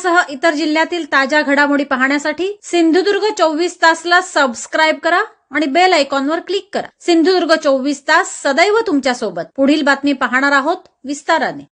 यासह इतर जिल्ह्यातील ताज्या घडामोडी पाहण्यासाठी सिंधुदुर्ग 24 तासला सबस्क्राइब करा आणि बेल आयकॉनवर क्लिक करा। सिंधुदुर्ग 24 तास सदैव तुमच्या सोबत। पुढील बातमी पाहणार आहोत विस्ताराने।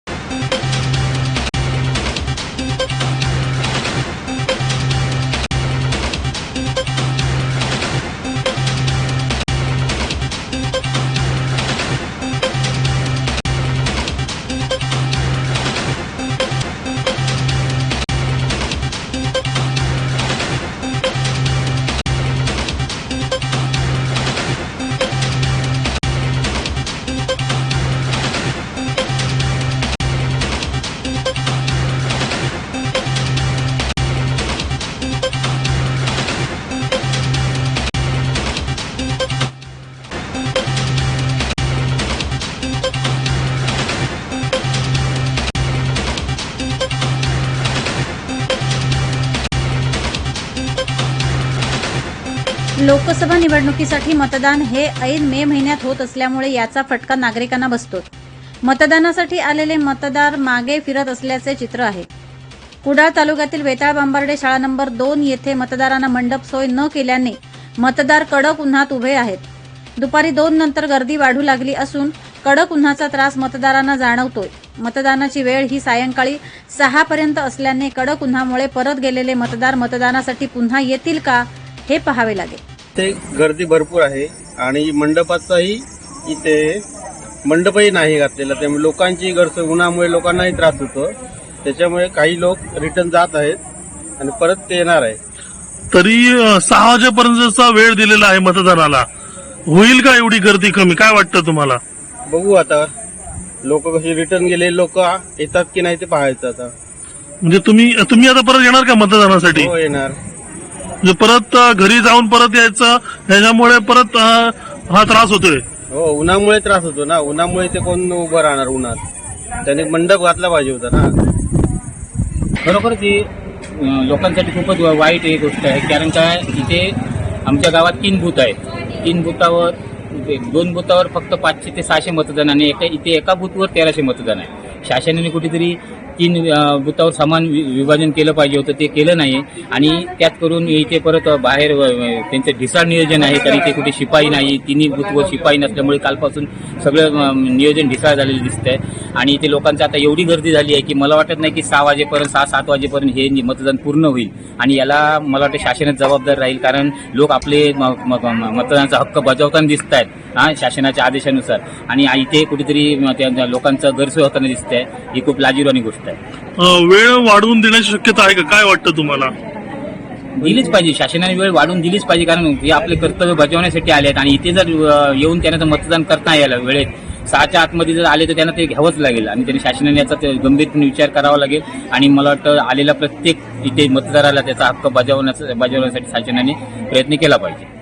लोकसभा निवडणुकीसाठी मतदान हे ऐन मे महिन्यात होत असल्यामुळे याचा फटका नागरिकांना बसतो। मतदानासाठी आलेले मतदार मागे फिरत असल्याचे चित्र आहे। कुडाळ तालुक्यातील वेताळ बांबार्डे शाळा नंबर 2 येथे मतदारांना मंडप सोय न केल्याने मतदार कडक उन्हात उभे आहेत। दुपारी 2 नंतर गर्दी वाढू लागली असून कडक उन्हाचा त्रास मतदारांना जाणवतोय। मतदानाची वेळ ही सायंकाळी 6 पर्यंत असल्याने कडक उन्हामुळे परत गेलेले मतदार मतदानासाठी पुन्हा येतील का हे पाहावे लागेल। ते गर्दी भरपूर आहे आणि मंडपाचाही इथे मंडपही नाही घातलेला, त्यामुळे लोकांची गैरसोय उन्हामुळे लोकांनाही त्रास होतो। त्याच्यामुळे काही लोक रिटर्न जात आहेत आणि परत ते येणार आहे। तरी 6 वाजेपर्यंतचा वेळ दिलेला आहे मतदानाला, होईल का एवढी गर्दी कमी? काय वाटतं तुम्हाला? बघू आता लोक कशी रिटर्न गेले लोक येतात की नाही ते पाहायचं आता। म्हणजे तुम्ही आता परत येणार का मतदानासाठी? हो येणार। म्हणजे परत घरी जाऊन परत यायचं, ह्याच्यामुळे परत हा त्रास होतोय। हो उन्हामुळे त्रास होतो ना, उन्हामुळे ते कोण उभं राहणार उन्हात, त्याने मंडप घातला पाहिजे होता ना। खरोखर ती लोकांसाठी खूपच वाईट एक गोष्ट आहे, कारण काय इथे आमच्या गावात 3 बूथ आहेत। 3 बूथावर 2 बूथावर फक्त 500 ते 600 मतदान आणि इथे एका बूथवर 1300 मतदान आहे। शासनाने कुठेतरी 3 बूथावर समान विभाजन केलं पाहिजे होतं, ते केलं नाही आणि त्यात करून इथे परत बाहेर त्यांचं ढिसाळ नियोजन आहे, तर इथे कुठे शिपाई नाही, 3 बूथवर शिपाई नसल्यामुळे कालपासून सगळं नियोजन ढिसाळ झालेलं दिसतंय आणि इथे लोकांची आता एवढी गर्दी झाली आहे की मला वाटत नाही की 6 वाजेपर्यंत 6-7 वाजेपर्यंत हे मतदान पूर्ण होईल आणि याला मला वाटतं शासनच जबाबदार राहील, कारण लोक आपले मतदानाचा हक्क बजावताना दिसत आहेत शासनाच्या आदेशानुसार आणि इथे कुठेतरी लोकांचा गैरसोय होताना दिसतंय। ही खूप लाजिरवाणी गोष्ट आहे। वेळ वाढवून देण्याची शक्यता आहे का? काय वाटतं तुम्हाला? दिलीच पाहिजे, शासनाने वेळ वाढवून दिलीच पाहिजे, कारण हे आपले कर्तव्य बजावण्यासाठी आले आहेत आणि इथे जर येऊन त्यांना मतदान करता यायला वेळेत 6च्या आतमध्ये जर आले तर त्यांना ते घ्यावंच लागेल आणि त्यांनी शासनाने याचा गंभीरपणे विचार करावा लागेल आणि मला वाटतं आलेला प्रत्येक इथे मतदाराला त्याचा हक्क बजावण्यासाठी शासनाने प्रयत्न केला पाहिजे।